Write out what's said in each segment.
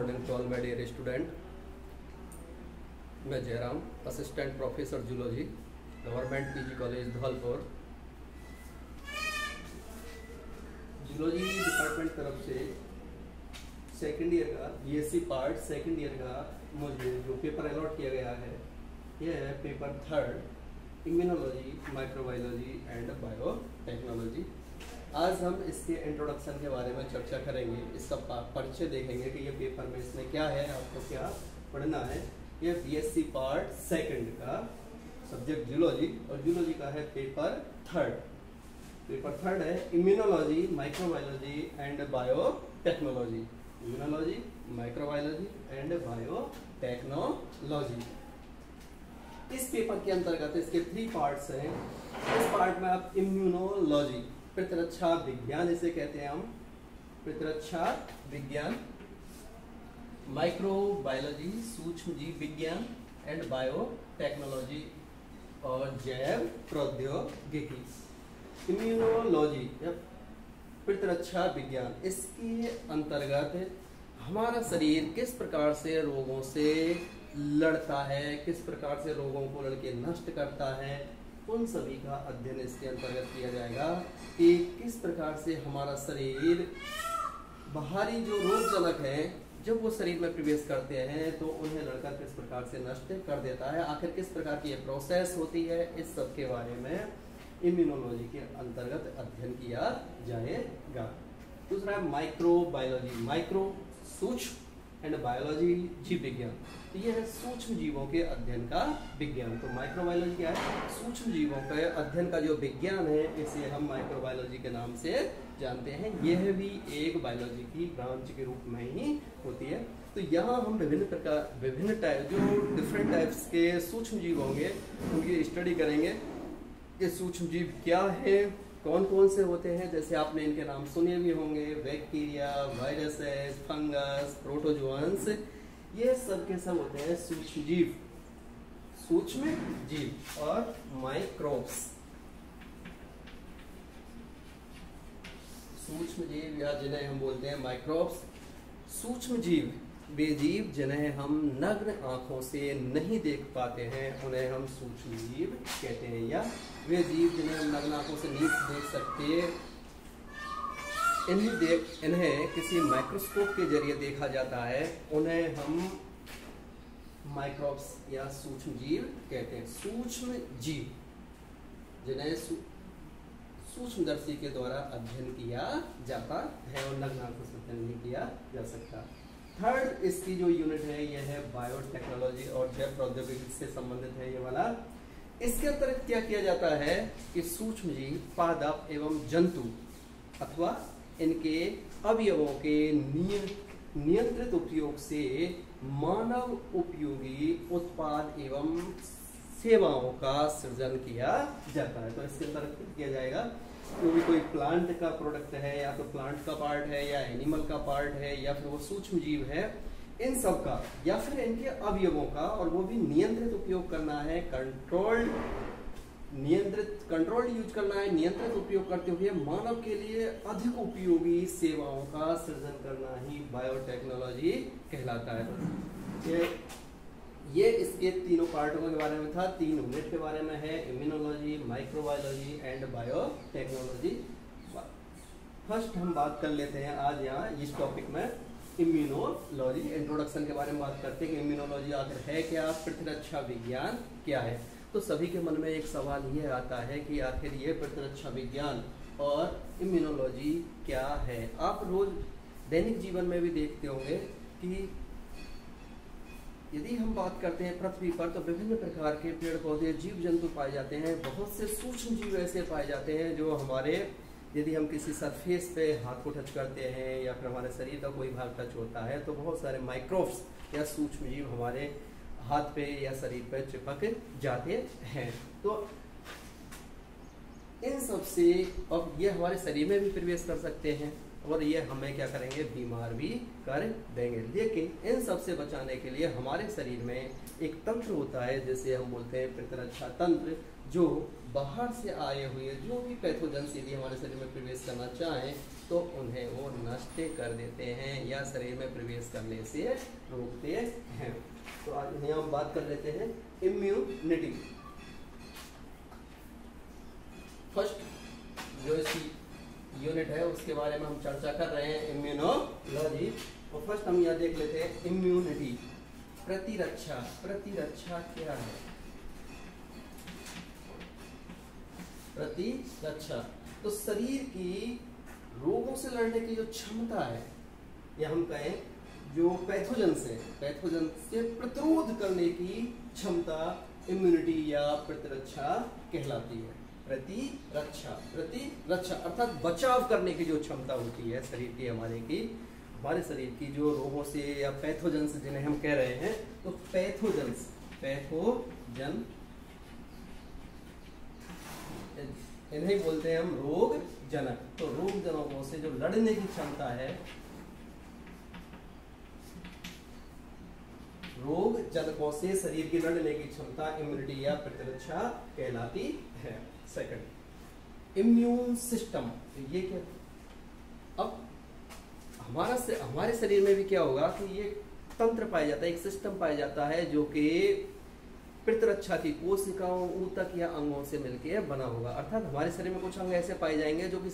Morning to all my dear student. मैं Jayram, assistant professor zoology, government PG college Dholpur. Zoology department तरफ से second year का BSc part second year का मुझे जो पेपर अलॉट किया गया है यह है paper third, immunology, microbiology and biotechnology. आज हम इसके इंट्रोडक्शन के बारे में चर्चा करेंगे, इसका परिचय देखेंगे कि ये पेपर में इसमें क्या है, आपको क्या पढ़ना है। ये बीएससी पार्ट सेकंड का सब्जेक्ट जूलॉजी और जूलॉजी का है पेपर थर्ड। पेपर थर्ड है immunology, microbiology and biotechnology. Immunology, microbiology and biotechnology. इस पेपर के अंतर्गत इसके 3 पार्ट्स हैं। इस पार्ट में आप इम्यूनोलॉजी, प्रतिरक्षा विज्ञान इसे कहते हैं हम, प्रतिरक्षा विज्ञान, माइक्रोबायोलॉजी, सूक्ष्म जीव विज्ञान एंड बायोटेक्नोलॉजी और जैव प्रौद्योगिकी। इम्यूनोलॉजी या प्रतिरक्षा विज्ञान, इसके अंतर्गत हमारा शरीर किस प्रकार से रोगों से लड़ता है, किस प्रकार से रोगों को लड़के नष्ट करता है, उन सभी का अध्ययन इसके अंतर्गत किया जाएगा कि किस प्रकार से हमारा शरीर बाहरी जो रोगजनक है जब वो शरीर में प्रवेश करते हैं तो उन्हें लड़कर किस प्रकार से नष्ट कर देता है, आखिर किस प्रकार की ये प्रोसेस होती है, इस सब के बारे में इम्यूनोलॉजी के अंतर्गत अध्ययन किया जाएगा। दूसरा है माइक्रोबायोलॉजी, माइक्रो सूक्ष्म एंड बायोलॉजी जीव विज्ञान, तो ये है सूक्ष्म जीवों के अध्ययन का विज्ञान। तो माइक्रोबायोलॉजी क्या है? सूक्ष्म जीवों के अध्ययन का जो विज्ञान है इसे हम माइक्रोबायोलॉजी के नाम से जानते हैं। यह भी एक बायोलॉजी की ब्रांच के रूप में ही होती है। तो यहाँ हम विभिन्न टाइप जो डिफरेंट टाइप्स के सूक्ष्म जीव होंगे उनकी स्टडी करेंगे कि सूक्ष्म जीव क्या है, कौन कौन से होते हैं। जैसे आपने इनके नाम सुने भी होंगे, बैक्टीरिया, वायरसेस, फंगस, प्रोटोजोअन्स, ये सब के सब होते हैं सूक्ष्म जीव, सूक्ष्म जीव और माइक्रोब्स। सूक्ष्म जीव या जिन्हें हम बोलते हैं माइक्रोब्स। सूक्ष्म जीव वे जीव जिन्हें हम नग्न आंखों से नहीं देख पाते हैं उन्हें हम सूक्ष्म जीव कहते हैं, या वे जीव जिन्हें हम नग्न आंखों से नहीं देख सकते इन्हें किसी माइक्रोस्कोप के जरिए देखा जाता है, उन्हें हम माइक्रोब्स या सूक्ष्म जीव कहते हैं। सूक्ष्म जीव जिन्हें सूक्ष्मदर्शी के द्वारा अध्ययन किया जाता है और नग्न आंखों से अध्ययन नहीं किया जा सकता। थर्ड इसकी जो यूनिट है यह है बायोटेक्नोलॉजी और जैव प्रौद्योगिकी से संबंधित है ये वाला। इसके अंतर्गत क्या किया जाता है कि सूक्ष्म जीव, पादप एवं जंतु अथवा इनके अवयवों के नियंत्रित उपयोग से मानव उपयोगी उत्पाद एवं सेवाओं का सृजन किया जाता है। तो इसके अंतर्गत किया जाएगा जो भी कोई प्लांट का प्रोडक्ट है या तो प्लांट का पार्ट है या एनिमल का पार्ट है या फिर वो सूक्ष्म जीव है, इन सब का या फिर इनके अवयवों का, और वो भी नियंत्रित उपयोग करना है, कंट्रोल्ड यूज करना है, नियंत्रित उपयोग करते हुए मानव के लिए अधिक उपयोगी सेवाओं का सृजन करना ही बायोटेक्नोलॉजी कहलाता है। ये इसके तीनों पार्टों के बारे में था, 3 यूनिट के बारे में है, immunology, microbiology and biotechnology. First हम बात कर लेते हैं आज यहाँ इस टॉपिक में इम्यूनोलॉजी। इंट्रोडक्शन के बारे में बात करते हैं कि इम्यूनोलॉजी आखिर है क्या, प्रतिरक्षा विज्ञान क्या है। तो सभी के मन में एक सवाल ये आता है कि आखिर ये प्रतिरक्षा विज्ञान और इम्यूनोलॉजी क्या है। आप रोज दैनिक जीवन में भी देखते होंगे कि यदि हम बात करते हैं पृथ्वी पर तो विभिन्न प्रकार के पेड़ पौधे, जीव जंतु पाए जाते हैं। बहुत से सूक्ष्म जीव ऐसे पाए जाते हैं जो हमारे, यदि हम किसी सरफेस पे हाथ को टच करते हैं या फिर हमारे शरीर का कोई भाग टच होता है तो बहुत सारे माइक्रोब्स या सूक्ष्म जीव हमारे हाथ पे या शरीर पे चिपक जाते हैं। तो इन सब से अब ये हमारे शरीर में भी प्रवेश कर सकते हैं, और ये हमें क्या करेंगे, बीमार भी कर देंगे। लेकिन इन सब से बचाने के लिए हमारे शरीर में एक तंत्र होता है जिसे हम बोलते हैं प्रतिरक्षा तंत्र, जो बाहर से आए हुए जो भी पैथोजेंस यदि हमारे शरीर में प्रवेश करना चाहें तो उन्हें वो नष्ट कर देते हैं या शरीर में प्रवेश करने से रोकते हैं। तो आज यहाँ हम बात कर लेते हैं इम्यूनिटी। फर्स्ट जो इसकी यूनिट है उसके बारे में हम चर्चा कर रहे हैं, इम्यूनोलॉजी। और फर्स्ट हम यह देख लेते हैं इम्यूनिटी, प्रतिरक्षा। प्रतिरक्षा क्या है? प्रतिरक्षा तो शरीर की रोगों से लड़ने की जो क्षमता है, या हम कहें जो पैथोजन से प्रतिरोध करने की क्षमता इम्यूनिटी या प्रतिरक्षा कहलाती है। प्रतिरक्षा अर्थात बचाव करने की जो क्षमता होती है शरीर की, हमारे शरीर की जो रोगों से या पैथोजेंस जिन्हें हम कह रहे हैं, तो पैथोजन इन्हें बोलते हैं हम रोग जनक। तो रोग जनकों से जो लड़ने की क्षमता है, रोग जनकों से शरीर की लड़ने की क्षमता इम्यूनिटी या प्रतिरक्षा कहलाती है। Second, immune system. ये क्या? अब हमारे शरीर में भी क्या होगा कि ये तंत्र पाया जाता है, एक सिस्टम पाया जाता है जो कि प्रतिरक्षा की कोशिकाओं, ऊतक या अंगों से मिलकर बना होगा। अर्थात हमारे शरीर में कुछ अंग ऐसे पाए जाएंगे जो कि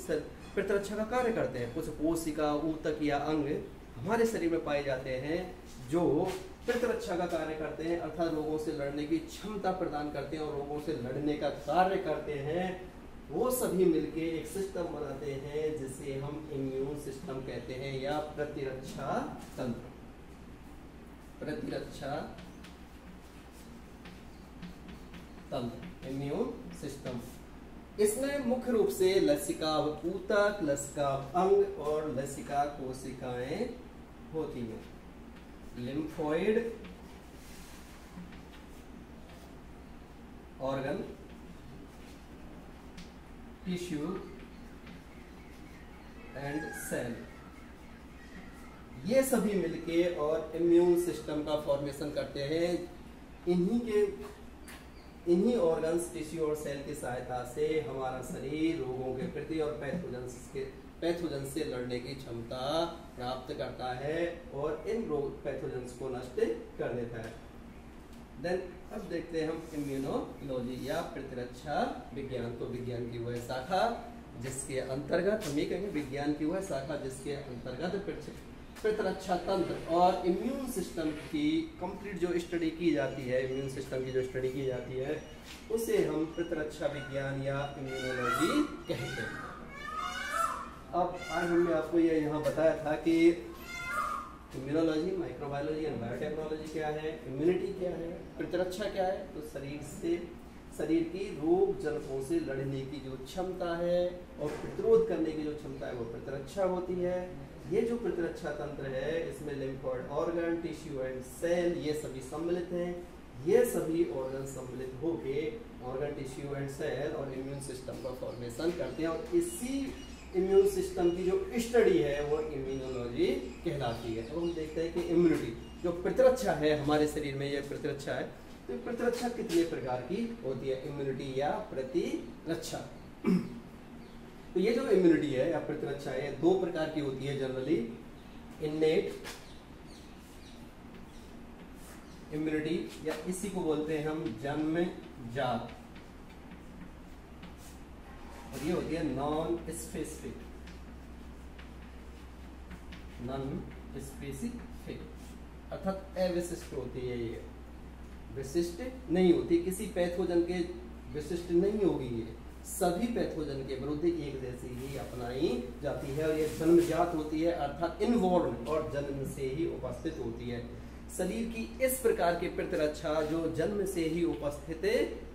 प्रतिरक्षा का कार्य करते हैं। कुछ कोशिका, ऊतक या अंग हमारे शरीर में पाए जाते हैं जो प्रतिरक्षा का कार्य करते हैं, अर्थात रोगों से लड़ने की क्षमता प्रदान करते हैं और रोगों से लड़ने का कार्य करते हैं। वो सभी मिलके एक सिस्टम बनाते हैं जिसे हम इम्यून सिस्टम कहते हैं या प्रतिरक्षा तंत्र। प्रतिरक्षा तंत्र, इम्यून सिस्टम। इसमें मुख्य रूप से लसिका ऊतक, लसिका अंग और लसिका कोशिकाएं होती हैं। Lymphoid organ, tissue and cell, ये सभी मिलके और इम्यून सिस्टम का फॉर्मेशन करते हैं। इन्हीं ऑर्गन्स, टिश्यू और सेल की सहायता से हमारा शरीर रोगों के प्रति और पैथोजन से लड़ने की क्षमता प्राप्त करता है और इन रोग पैथोजन्स को नष्ट कर देता है। देन अब देखते हैं हम इम्यूनोलॉजी या प्रतिरक्षा विज्ञान। तो विज्ञान की वह शाखा जिसके अंतर्गत, हम ये कहेंगे विज्ञान की वह शाखा जिसके अंतर्गत प्रतिरक्षा तंत्र और इम्यून सिस्टम की कंप्लीट जो स्टडी की जाती है, इम्यून सिस्टम की जो स्टडी की जाती है उसे हम प्रतिरक्षा विज्ञान या इम्यूनोलॉजी कहते हैं। अब आज हमने आपको ये यहाँ बताया था कि इम्यूनोलॉजी, माइक्रोबायोलॉजी एंड बायोटेक्नोलॉजी क्या है, इम्यूनिटी क्या है, प्रतिरक्षा क्या है। तो शरीर की रोग जनकों से लड़ने की जो क्षमता है और प्रतिरोध करने की जो क्षमता है वो प्रतिरक्षा होती है। ये जो प्रतिरक्षा तंत्र है इसमें lymphoid organ, tissue and cell ये सभी सम्मिलित हैं। ये सभी ऑर्गन सम्मिलित होके ऑर्गन, टिश्यू एंड सेल और इम्यून सिस्टम का फॉर्मेशन करते हैं और इसी इम्यून सिस्टम की जो स्टडी है वो इम्यूनोलॉजी कहलाती है। तो हम देखते हैं कि इम्यूनिटी जो प्रतिरक्षा है हमारे शरीर में, ये प्रतिरक्षा है, तो प्रतिरक्षा कितने प्रकार की होती है, इम्यूनिटी या प्रतिरक्षा। तो ये जो इम्यूनिटी है या प्रतिरक्षा है दो प्रकार की होती है जनरली, इन्नेट इम्यूनिटी या इसी को बोलते हैं हम जन्मजात, और ये होती है नॉन स्पेसिफिक अर्थात अविशिष्ट होती है। ये विशिष्ट नहीं होती, किसी पैथोजन के विशिष्ट नहीं होगी, ये सभी पैथोजन के विरुद्ध एक जैसी ही अपनाई जाती है और ये जन्मजात होती है अर्थात इनबॉर्न और जन्म से ही उपस्थित होती है। शरीर की इस प्रकार की प्रतिरक्षा जो जन्म से ही उपस्थित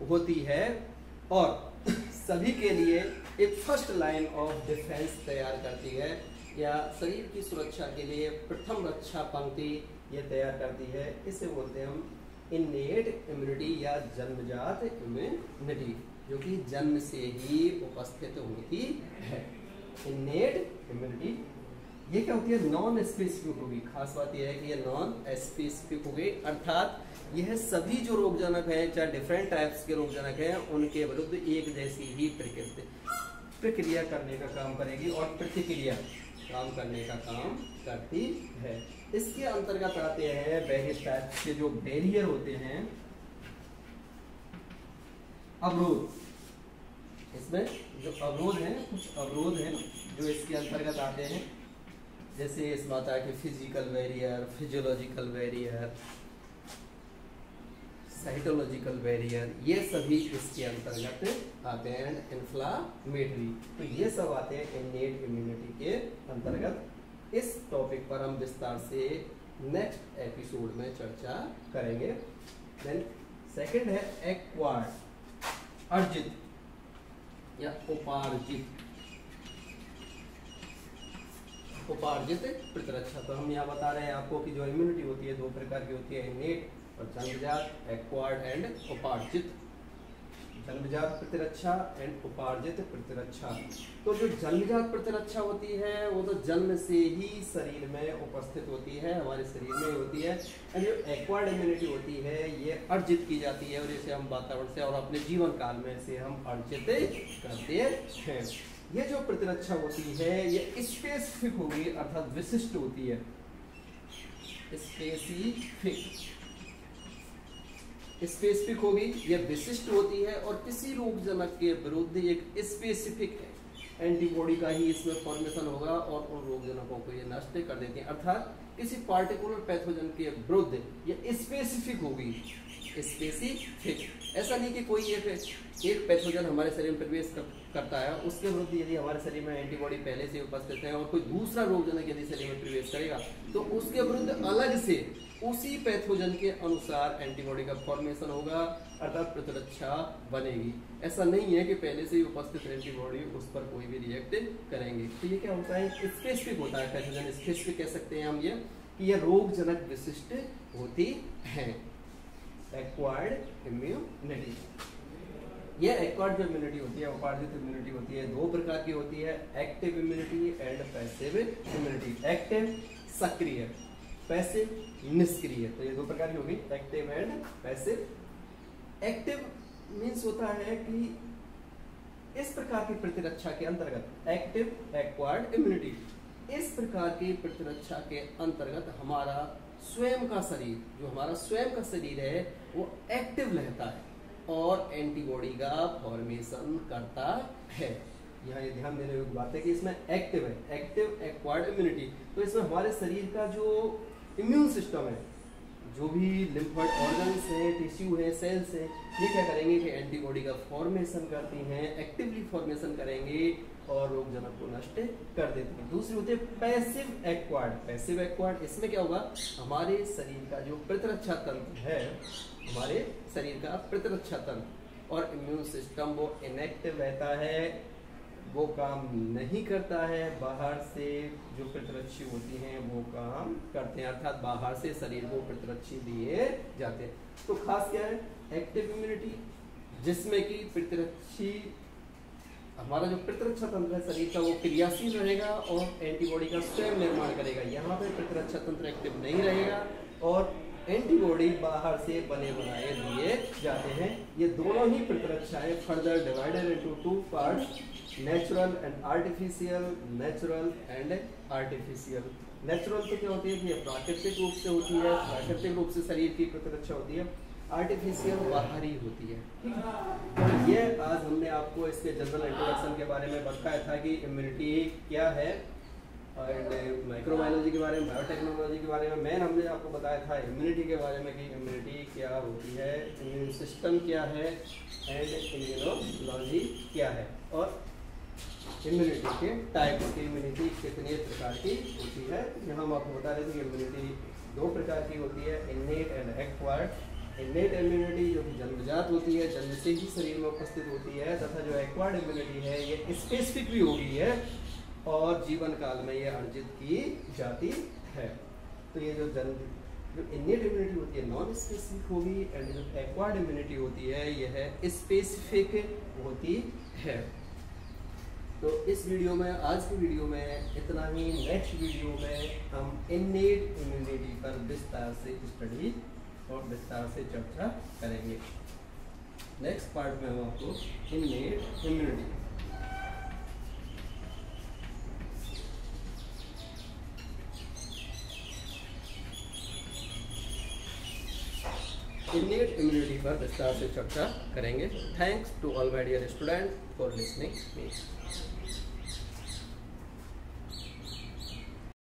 होती है और सभी के लिए एक फर्स्ट लाइन ऑफ डिफेंस तैयार करती है या शरीर की सुरक्षा के लिए प्रथम रक्षा पंक्ति ये तैयार करती है। इसे बोलते हैं हम इन्नेट इम्यूनिटी या जन्मजात इम्यूनिटी, जो कि जन्म से ही उपस्थित होती है। इन्नेट इम्यूनिटी ये क्या होती है, नॉन स्पेसिफिक होगी। खास बात यह है कि ये नॉन स्पेसिफिक होगी, अर्थात यह सभी जो रोगजनक है, चाहे डिफरेंट टाइप्स के रोगजनक हैं, उनके विरुद्ध एक जैसी ही प्रक्रिया करने का काम करेगी और प्रतिक्रिया काम करने का काम करती है। इसके अंतर्गत आते हैं वेरियस टाइप्स के जो बैरियर होते हैं, अवरोध। इसमें जो अवरोध हैं, कुछ अवरोध हैं जो इसके अंतर्गत आते हैं, जैसे इसमें आता है कि physical barrier, physiological barrier, cytological barrier, ये सभी इसके अंतर्गत आते हैं। इन्फ्लामेटरी, तो ये सब आते हैं इन्नेट इम्यूनिटी के अंतर्गत। इस टॉपिक पर हम विस्तार से नेक्स्ट एपिसोड में चर्चा करेंगे। देन सेकंड है एक्वायर्ड, अर्जित या उपार्जित। उपार्जित प्रतिरक्षा, तो हम यहाँ बता रहे हैं आपको कि जो इम्यूनिटी होती है दो प्रकार की होती है, इन्नेट और जन्मजात, एक्वायर्ड एंड उपार्जित। जन्मजात प्रतिरक्षा एंड उपार्जित प्रतिरक्षा। तो जो जन्मजात प्रतिरक्षा होती है वो तो जन्म से ही शरीर में उपस्थित होती है, हमारे शरीर में होती है। और जो एक्वायर्ड इम्यूनिटी होती है ये अर्जित की जाती है, और इसे हम वातावरण से और अपने जीवन काल में से हम अर्जित करते हैं। ये जो प्रतिरक्षा होती है ये स्पेसिफिक होगी, अर्थात विशिष्ट होती है। स्पेसिफिक होगी, यह विशिष्ट होती है और किसी रोगजनक के विरुद्ध एक स्पेसिफिक एंटीबॉडी का ही इसमें फॉर्मेशन होगा और उन रोगजनकों को ये नष्ट कर देती है। अर्थात किसी पार्टिकुलर पैथोजन के विरुद्ध ये स्पेसिफिक होगी। स्पेसिफिक, ऐसा नहीं कि कोई एक पैथोजन हमारे शरीर में प्रवेश करता है, उसके विरुद्ध यदि हमारे शरीर में एंटीबॉडी पहले से उपस्थित है और कोई दूसरा रोगजनक यदि शरीर में प्रवेश करेगा तो उसके विरुद्ध अलग से उसी पैथोजन के अनुसार एंटीबॉडी का फॉर्मेशन होगा, अर्थात प्रतिरक्षा बनेगी। ऐसा नहीं है कि पहले से ही उपस्थित एंटीबॉडी उस पर कोई भी रिएक्ट करेंगे। तो ये क्या होता है, स्पेसिफिक होता है पैथोजन स्पेसिफिक कह सकते हैं हम ये, कि यह रोगजनक विशिष्ट होती है। एक्वायर्ड इम्यूनिटी, यह एक्वायर्ड जो इम्यूनिटी होती है, उपार्जित इम्यूनिटी होती है, दो प्रकार की होती है, active immunity and passive immunity. Active सक्रिय, पैसिव निष्क्रिय, तो ये दो प्रकार की होगी, active and passive. Active means होता है कि इस प्रकार की प्रतिरक्षा के अंतर्गत, एक्टिव एक्वायर्ड इम्यूनिटी, इस प्रकार की प्रतिरक्षा के अंतर्गत हमारा स्वयं का शरीर, जो हमारा स्वयं का शरीर है वो एक्टिव रहता है और एंटीबॉडी का फॉर्मेशन करता है। यहाँ ये ध्यान देने योग्य बात है कि इसमें एक्टिव है, एक्टिव एक्वायर्ड इम्यूनिटी। तो इसमें हमारे शरीर का जो इम्यून सिस्टम है, जो भी लिम्फोइड ऑर्गन्स हैं, टिश्यू है, सेल्स हैं, ये क्या करेंगे कि एंटीबॉडी का फॉर्मेशन करती हैं, एक्टिवली फॉर्मेशन करेंगे और रोगजनक को नष्ट कर देती है। दूसरी होती है पैसिव एक्वायर्ड। पैसिव एक्वायर्ड, इसमें क्या होगा, हमारे शरीर का जो प्रतिरक्षा तंत्र है, हमारे शरीर का प्रतिरक्षा तंत्र और इम्यून सिस्टम वो इनएक्टिव रहता है, वो काम नहीं करता है। बाहर से जो प्रतिरक्षी होती हैं वो काम करते हैं, अर्थात बाहर से शरीर को प्रतिरक्षी दिए जाते हैं। तो खास क्या है, एक्टिव इम्यूनिटी, जिसमें कि प्रतिरक्षी, हमारा जो प्रतिरक्षा तंत्र है शरीर का वो क्रियाशील रहेगा और एंटीबॉडी का स्वयं निर्माण करेगा। यहाँ पे प्रतिरक्षा तंत्र एक्टिव नहीं रहेगा और एंटीबॉडी बाहर से बने बनाए दिए जाते हैं। ये दोनों ही प्रतिरक्षाएं further divided into two parts, natural and artificial. Natural and artificial, natural तो क्या होती है कि ये प्राकृतिक रूप से होती है, प्राकृतिक रूप से शरीर की प्रतिरक्षा होती है। आर्टिफिशियल बाहरी होती है, ठीक है। तो ये आज हमने आपको इसके जनरल इंट्रोडक्शन के बारे में बताया था कि इम्यूनिटी क्या है, एंड माइक्रोबायोलॉजी के बारे में, बायोटेक्नोलॉजी के बारे में। मेन हमने आपको बताया था इम्यूनिटी के बारे में कि इम्यूनिटी क्या होती है, इम्यून सिस्टम क्या है एंड इम्यूनोलॉजी क्या है, और इम्यूनिटी के टाइप्स की, इम्यूनिटी कितने प्रकार की होती है। यहाँ हम आपको बता रहे थे कि इम्यूनिटी दो प्रकार की होती है, innate and acquired. Innate immunity जो कि जन्मजात होती है, जन्म से ही शरीर में उपस्थित होती है, तथा जो एक्वायर्ड इम्यूनिटी है ये स्पेसिफिक भी होगी है और जीवन काल में ये अर्जित की जाती है। तो ये जो इन्नेट इम्यूनिटी होती है नॉन स्पेसिफिक होगी, एंड जो एक्वायर्ड इम्यूनिटी होती है यह स्पेसिफिक होती है। तो इस वीडियो में, आज की वीडियो में इतना ही। नेक्स्ट वीडियो में हम इननेट इम्यूनिटी पर विस्तार से स्टडी और विस्तार से चर्चा करेंगे। नेक्स्ट पार्ट में हम आपको इननेट इम्यूनिटी, इननेट इम्यूनिटी पर विस्तार से चर्चा करेंगे। Thanks to all my dear student for listening me.